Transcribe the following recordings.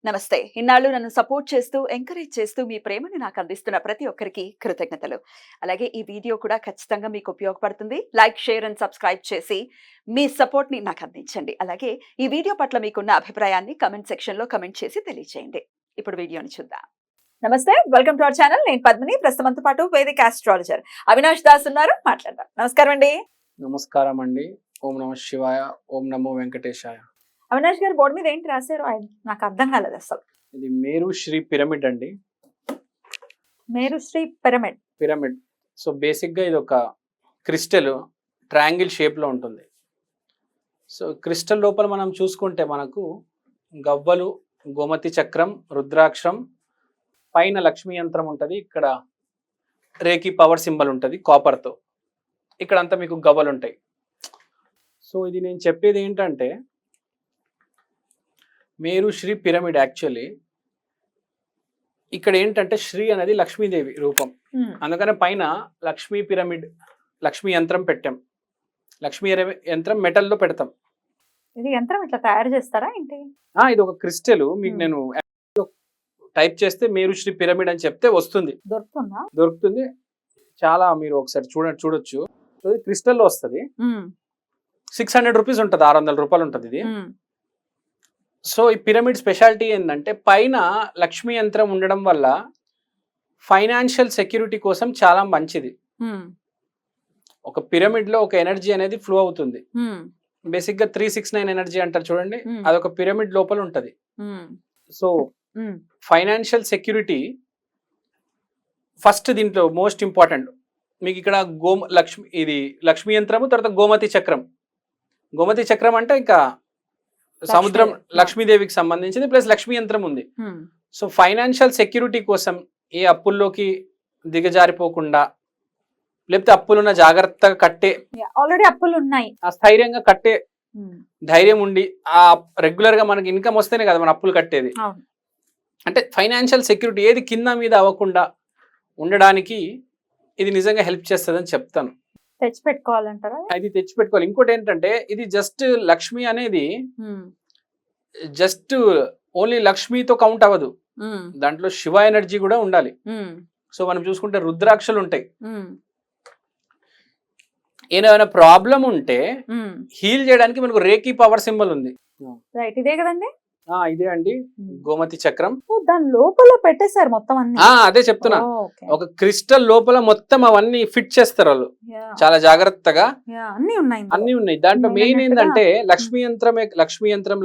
నమస్తే. ఇన్నాళ్ళు నన్ను సపోర్ట్ చేస్తూ, ఎంకరేజ్ చేస్తూ మీ ప్రేమని నాకు అందిస్తున్న ప్రతి ఒక్కరికి కృతజ్ఞతలు. అలాగే ఈ వీడియో కూడా ఖచ్చితంగా మీకు ఉపయోగపడుతుంది. లైక్, షేర్ అండ్ సబ్స్క్రైబ్ చేసి మీ సపోర్ట్‌ని నాకు అందించండి. అలాగే ఈ వీడియో పట్ల మీకున్న అభిప్రాయాన్ని కామెంట్ సెక్షన్‌లో కామెంట్ చేసి తెలియజేయండి. ఇప్పుడు వీడియోని చూద్దాం. నమస్తే. Welcome to our channel. నేను పద్మిని. ప్రస్తుతం మనతో పాటు వేదిక ఆస్ట్రాలజర్ అవినాష్ దాస్ ఉన్నారు. మాట్లాడదాం. నమస్కారం అండి. నమస్కారం అండి. ఓం నమ శివాయ. ఓం నమో వెంకటేశాయ. అవినాష్ గారు బోర్డు మీద ఏంటి రాశారు? నాకు అర్థం కాలేదు అసలు. ఇది మేరు శ్రీ పిరమిడ్ అండి. Meru Shri pyramid. Pyramid. So basic గా ఇది ఒక క్రిస్టల్ ట్రయాంగిల్ షేప్ లో ఉంటుంది. సో క్రిస్టల్ లోపల మనం చూసుకుంటే మనకు గవ్వలు, గోమతి చక్రం, రుద్రాక్షరం, పైన లక్ష్మీ యంత్రం ఉంటుంది. ఇక్కడ రేకి పవర్ సింబల్ ఉంటుంది కాపర్తో. ఇక్కడ అంతా మీకు గవ్వలు ఉంటాయి. సో ఇది నేను చెప్పేది ఏంటంటే మేరు శ్రీ పిరమిడ్. యాక్చువల్లీ ఇక్కడ ఏంటంటే శ్రీ అనేది లక్ష్మీదేవి రూపం, అందుకనే పైన లక్ష్మీ పిరమిడ్, లక్ష్మీ యంత్రం పెట్టాం. లక్ష్మీ యంత్రం మెటల్లో పెడతాం. ఇది యంత్రం ఇట్లా తయారు చేస్తారా ఏంటి? ఇది ఒక క్రిస్టల్. మీకు నేను టైప్ చేస్తే మేరు శ్రీ పిరమిడ్ అని చెప్తే వస్తుంది. దొరుకుతుందా? దొరుకుతుంది. చాలా మీరు ఒకసారి చూడొచ్చు. సో ఇది క్రిస్టల్లో వస్తుంది. 600 రూపీస్ ఉంటుంది, 600 రూపాయలు ఉంటుంది ఇది. సో ఈ పిరమిడ్ స్పెషాలిటీ ఏంటంటే పైన లక్ష్మీ యంత్రం ఉండడం వల్ల ఫైనాన్షియల్ సెక్యూరిటీ కోసం చాలా మంచిది. ఒక పిరమిడ్ లో ఒక ఎనర్జీ అనేది ఫ్లో అవుతుంది. బేసిక్ గా 369 ఎనర్జీ అంటారు చూడండి, అదొక పిరమిడ్ లోపల ఉంటది. సో ఫైనాన్షియల్ సెక్యూరిటీ ఫస్ట్ దీంట్లో మోస్ట్ ఇంపార్టెంట్. మీకు ఇక్కడ ఇది లక్ష్మీ యంత్రము, తర్వాత గోమతి చక్రం. గోమతి చక్రం అంటే ఇంకా సముద్రం, లక్ష్మీదేవికి సంబంధించింది, ప్లస్ లక్ష్మీ యంత్రం ఉంది. సో ఫైనాన్షియల్ సెక్యూరిటీ కోసం ఏ అప్పుల్లోకి దిగజారిపోకుండా, లేకపోతే అప్పులున్న జాగ్రత్తగా కట్టే, ఆల్రెడీ అప్పులు ఉన్నాయి, ఆ స్థైర్యంగా కట్టే ధైర్యం ఉండి, ఆ రెగ్యులర్ గా మనకి ఇన్కమ్ వస్తేనే కదా మన అప్పులు కట్టేది. అంటే ఫైనాన్షియల్ సెక్యూరిటీ ఏది కింద మీద అవ్వకుండా ఉండడానికి ఇది నిజంగా హెల్ప్ చేస్తుందని చెప్తాను. తెచ్చిపెట్టుకోవాలంటారా? అది తెచ్చిపెట్టుకోవాలి. ఇంకోటి ఏంటంటే ఇది జస్ట్ లక్ష్మి అనేది జస్ట్ ఓన్లీ లక్ష్మితో కౌంట్ అవ్వదు, దాంట్లో శివ ఎనర్జీ కూడా ఉండాలి. సో మనం చూసుకుంటే రుద్రాక్షలు ఉంటాయి. ఏమైనా ప్రాబ్లం ఉంటే హీల్ చేయడానికి మనకు రేకి పవర్ సింబల్ ఉంది. రైట్, ఇదే కదండి? ఇదే అండి గోమతి చక్రం. దాని లోపల పెట్టేశారు మొత్తం అన్ని. అదే చెప్తున్నా, ఒక క్రిస్టల్ లోపల మొత్తం అవన్నీ ఫిట్ చేస్తారు వాళ్ళు చాలా జాగ్రత్తగా. అన్ని ఉన్నాయి దాంట్లో. మెయిన్ ఏంటంటే లక్ష్మీ యంత్రం,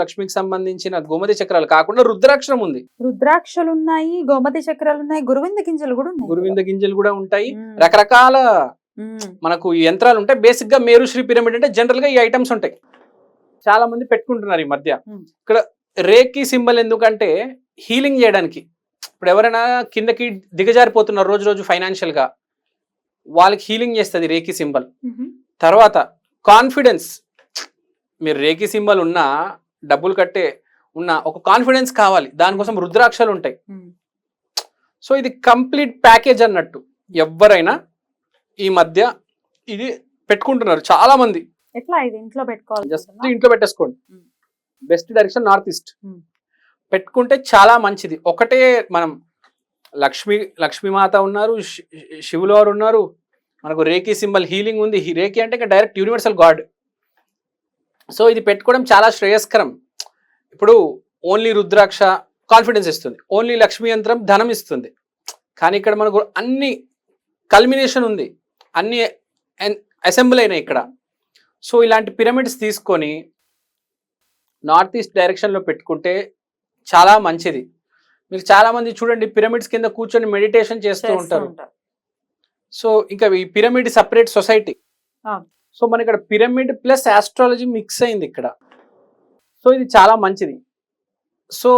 లక్ష్మికి సంబంధించిన గోమతి చక్రాలు కాకుండా రుద్రాక్షరం ఉంది. రుద్రాక్షలు ఉన్నాయి, గోమతి చక్రాలు ఉన్నాయి, గురువింద గింజలు కూడా ఉన్నాయి. గురువింద గింజలు కూడా ఉంటాయి. రకరకాల మనకు యంత్రాలు ఉంటాయి. బేసిక్ గా మేరు శ్రీ పిరమిడ్ అంటే జనరల్ గా ఈ ఐటమ్స్ ఉంటాయి. చాలా మంది పెట్టుకుంటున్నారు ఈ మధ్య. ఇక్కడ రేకి సింబల్ ఎందుకంటే హీలింగ్ చేయడానికి. ఇప్పుడు ఎవరైనా కిందకి దిగజారిపోతున్నారు రోజు రోజు ఫైనాన్షియల్ గా, వాళ్ళకి హీలింగ్ చేస్తుంది రేకి సింబల్. తర్వాత కాన్ఫిడెన్స్, మీరు రేకి సింబల్ ఉన్నా, డబ్బులు కట్టే ఉన్నా, ఒక కాన్ఫిడెన్స్ కావాలి, దానికోసం రుద్రాక్షలు ఉంటాయి. సో ఇది కంప్లీట్ ప్యాకేజ్ అన్నట్టు. ఎవరైనా ఈ మధ్య ఇది పెట్టుకుంటున్నారు చాలా మంది. ఎట్లా ఇది ఇంట్లో పెట్టుకోవాలి? జస్ట్ ఇంట్లో పెట్టేసుకోండి. Best direction north east. పెట్టుకుంటే చాలా మంచిది. ఒకటే మనం లక్ష్మీమాత ఉన్నారు, శివులు వారు ఉన్నారు, మనకు రేకి సింబల్ హీలింగ్ ఉంది. రేకి అంటే ఇంకా డైరెక్ట్ యూనివర్సల్ గాడ్. సో ఇది పెట్టుకోవడం చాలా శ్రేయస్కరం. ఇప్పుడు ఓన్లీ రుద్రాక్ష కాన్ఫిడెన్స్ ఇస్తుంది, ఓన్లీ లక్ష్మీ యంత్రం ధనం ఇస్తుంది. కానీ ఇక్కడ మనకు అన్ని కల్మినేషన్ ఉంది, అన్ని అసెంబ్ల్ అయినాయి ఇక్కడ. సో ఇలాంటి పిరమిడ్స్ తీసుకొని నార్త్ ఈస్ట్ డైరెక్షన్ లో పెట్టుకుంటే చాలా మంచిది. మీరు చాలా మంది చూడండి పిరమిడ్స్ కింద కూర్చొని మెడిటేషన్ చేస్తూ ఉంటారు. సో ఇంకా ఈ పిరమిడ్ సపరేట్ సొసైటీ. సో మన ఇక్కడ పిరమిడ్ ప్లస్ ఆస్ట్రాలజీ మిక్స్ అయింది ఇక్కడ. సో ఇది చాలా మంచిది. సో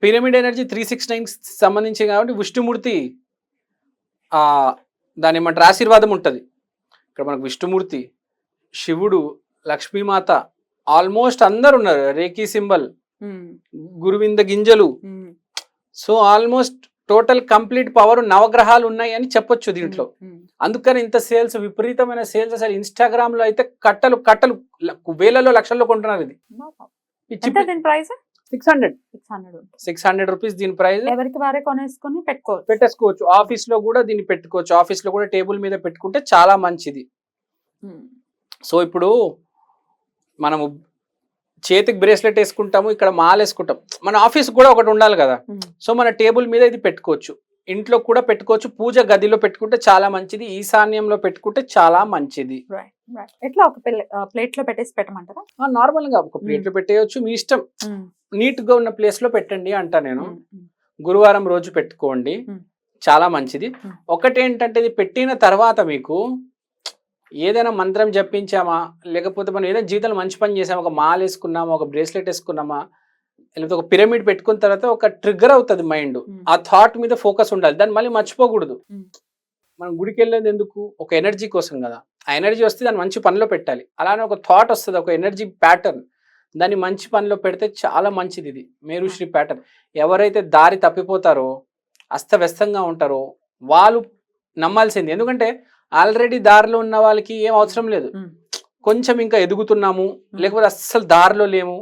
పిరమిడ్ ఎనర్జీ 369 సంబంధించి కాబట్టి విష్ణుమూర్తి దాని ఏమంటారు ఆశీర్వాదం ఉంటుంది. ఇక్కడ మనకు విష్ణుమూర్తి, శివుడు, లక్ష్మీమాత, ఆల్మోస్ట్ అందరు ఉన్నారు. రేకి సింబల్, గురువింద గింజలు. So almost total complete power నవగ్రహాలు ఉన్నాయి అని చెప్పొచ్చు దీంట్లో. అందుకని ఇంత సేల్స్, విపరీతమైన సేల్స్. అసలు ఇన్స్టాగ్రామ్ లో అయితే కట్టలు వేలలో లక్షల్లో కొంటున్నారు. ఇది 600. 600. 600 రూపీస్ దీని ప్రైస్. ఎవరికి వారే కొనేసుకొని పెట్టుకోవచ్చు. పెట్టేసుకోవచ్చు. ఆఫీస్ లో కూడా దీన్ని పెట్టుకోవచ్చు. ఆఫీస్ లో కూడా టేబుల్ మీద పెట్టుకుంటే చాలా మంచిది. సో ఇప్పుడు మనము చేతికి బ్రేస్లెట్ వేసుకుంటాము, ఇక్కడ మాల వేసుకుంటాం. మన ఆఫీస్ కూడా ఒకటి ఉండాలి కదా. సో మన టేబుల్ మీద ఇది పెట్టుకోవచ్చు, ఇంట్లో కూడా పెట్టుకోవచ్చు, పూజ గదిలో పెట్టుకుంటే చాలా మంచిది, ఈశాన్యంలో పెట్టుకుంటే చాలా మంచిది. ఎట్లా ఒక ప్లేట్ లో పెట్టేసి పెట్టమంటారా? నార్మల్ గా ఒక ప్లేట్ లో పెట్టేయచ్చు, మీ ఇష్టం. నీట్ గా ఉన్న ప్లేస్ లో పెట్టండి అంటా నేను. గురువారం రోజు పెట్టుకోండి, చాలా మంచిది. ఒకటేంటంటే ఇది పెట్టిన తర్వాత మీకు ఏదైనా మంత్రం జపించామా, లేకపోతే మనం ఏదైనా జీవితంలో మంచి పని చేసామా, ఒక మాల వేసుకున్నామా, ఒక బ్రేస్లెట్ వేసుకున్నామా, లేకపోతే ఒక పిరమిడ్ పెట్టుకున్న తర్వాత ఒక ట్రిగ్గర్ అవుతుంది మైండ్. ఆ థాట్ మీద ఫోకస్ ఉండాలి, దాన్ని మళ్ళీ మర్చిపోకూడదు. మనం గుడికి వెళ్ళేది ఎందుకు? ఒక ఎనర్జీ కోసం కదా. ఆ ఎనర్జీ వస్తే దాన్ని మంచి పనిలో పెట్టాలి. అలానే ఒక థాట్ వస్తుంది, ఒక ఎనర్జీ ప్యాటర్న్, దాన్ని మంచి పనిలో పెడితే చాలా మంచిది. ఇది మేరుశ్రీ ప్యాటర్న్. ఎవరైతే దారి తప్పిపోతారో, అస్తవ్యస్తంగా ఉంటారో వాళ్ళు నమ్మాల్సింది. ఎందుకంటే ఆల్రెడీ దారిలో ఉన్న వాళ్ళకి ఏం అవసరం లేదు, కొంచెం ఇంకా ఎదుగుతున్నాము, లేకపోతే అస్సలు దారిలో లేము,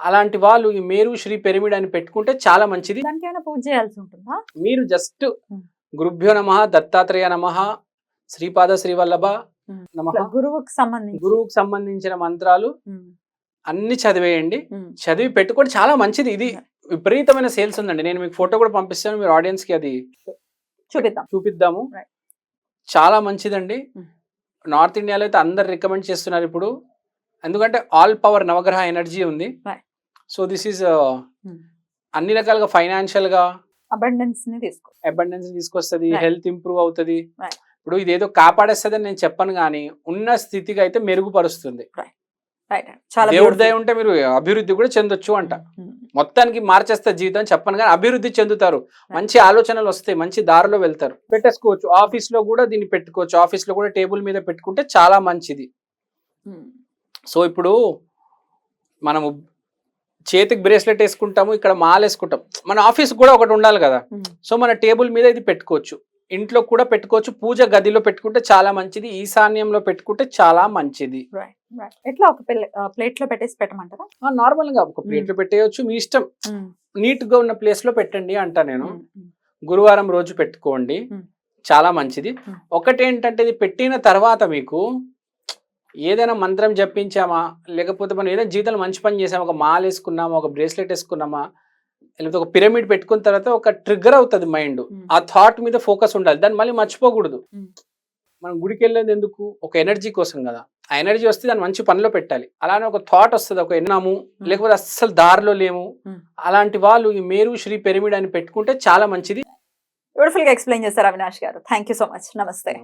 అలాంటి వాళ్ళు ఈ మేరుశ్రీ పిరమిడ్ అని పెట్టుకుంటే చాలా మంచిది. దానికైనా పూజ చేయాల్సి ఉంటుందా? మీరు జస్ట్ గురుభ్యో నమః, దత్తాత్రేయ నమః, శ్రీపాద శ్రీవల్లభ నమః, గురువుకు సంబంధించిన మంత్రాలు అన్ని చదివేయండి. చదివి పెట్టుకోండి, చాలా మంచిది. ఇది విపరీతమైన సేల్స్ ఉందండి. నేను మీకు ఫోటో కూడా పంపిస్తాను, మీరు ఆడియన్స్ కి అది చూపిద్దాము. చాలా మంచిదండి. నార్త్ ఇండియాలో అయితే అందరు రికమెండ్ చేస్తున్నారు ఇప్పుడు, ఎందుకంటే ఆల్ పవర్ నవగ్రహ ఎనర్జీ ఉంది. సో దిస్ ఈజ్ అన్ని రకాలుగా ఫైనాన్షియల్ గా అబండెన్స్ తీసుకొస్తుంది, హెల్త్ ఇంప్రూవ్ అవుతుంది. ఇప్పుడు ఇదేదో కాపాడేస్తుంది అని నేను చెప్పను, కానీ ఉన్న స్థితికి అయితే మెరుగుపరుస్తుంది. దేవుడి దయ ఉంటే మీరు అభివృద్ధి కూడా చెందొచ్చు అంట. మొత్తానికి మార్చేస్తే జీవితం చెప్పను, కానీ అభివృద్ధి చెందుతారు, మంచి ఆలోచనలు వస్తాయి, మంచి దారిలో వెళ్తారు. పెట్టేసుకోవచ్చు. ఆఫీస్ లో కూడా దీన్ని పెట్టుకోవచ్చు. ఆఫీస్ లో కూడా టేబుల్ మీద పెట్టుకుంటే చాలా మంచిది. సో ఇప్పుడు మనము చేతికి బ్రేస్లెట్ వేసుకుంటాము, ఇక్కడ మాల వేసుకుంటాం. మన ఆఫీస్ కూడా ఒకటి ఉండాలి కదా. సో మన టేబుల్ మీద ఇది పెట్టుకోవచ్చు, ఇంట్లో కూడా పెట్టుకోవచ్చు, పూజ గదిలో పెట్టుకుంటే చాలా మంచిది, ఈశాన్యంలో పెట్టుకుంటే చాలా మంచిది. ఎట్లా ఒక ప్లేట్ లో పెట్టేసి పెట్టమంటారా? నార్మల్ గా ఒక ప్లేట్ లో పెట్టేయచ్చు, మీ ఇష్టం. నీట్ గా ఉన్న ప్లేస్ లో పెట్టండి అంటా నేను. గురువారం రోజు పెట్టుకోండి, చాలా మంచిది. ఒకటేంటంటే ఇది పెట్టిన తర్వాత మీకు ఏదైనా మంత్రం జపించామా, లేకపోతే మనం ఏదైనా జీవితంలో మంచి పని చేసామా, ఒక మాల వేసుకున్నామా, ఒక బ్రేస్లెట్ వేసుకున్నామా, లేకపోతే ఒక పిరమిడ్ పెట్టుకున్న తర్వాత ఒక ట్రిగ్గర్ అవుతుంది మైండ్. ఆ థాట్ మీద ఫోకస్ ఉండాలి, దాన్ని మళ్ళీ మర్చిపోకూడదు. మనం గుడికి వెళ్ళేది ఎందుకు? ఒక ఎనర్జీ కోసం కదా. ఆ ఎనర్జీ వస్తే దాన్ని మంచి పనిలో పెట్టాలి. అలానే ఒక థాట్ వస్తుంది, ఒక ఎన్నాము, లేకపోతే అస్సలు దారిలో లేము, అలాంటి వాళ్ళు ఈ మేరుశ్రీ పిరమిడ్ అని పెట్టుకుంటే చాలా మంచిది. బ్యూటిఫుల్ గా ఎక్స్ప్లెయిన్ చేశారు అవినాష్ గారు. Thank you so much. నమస్తే.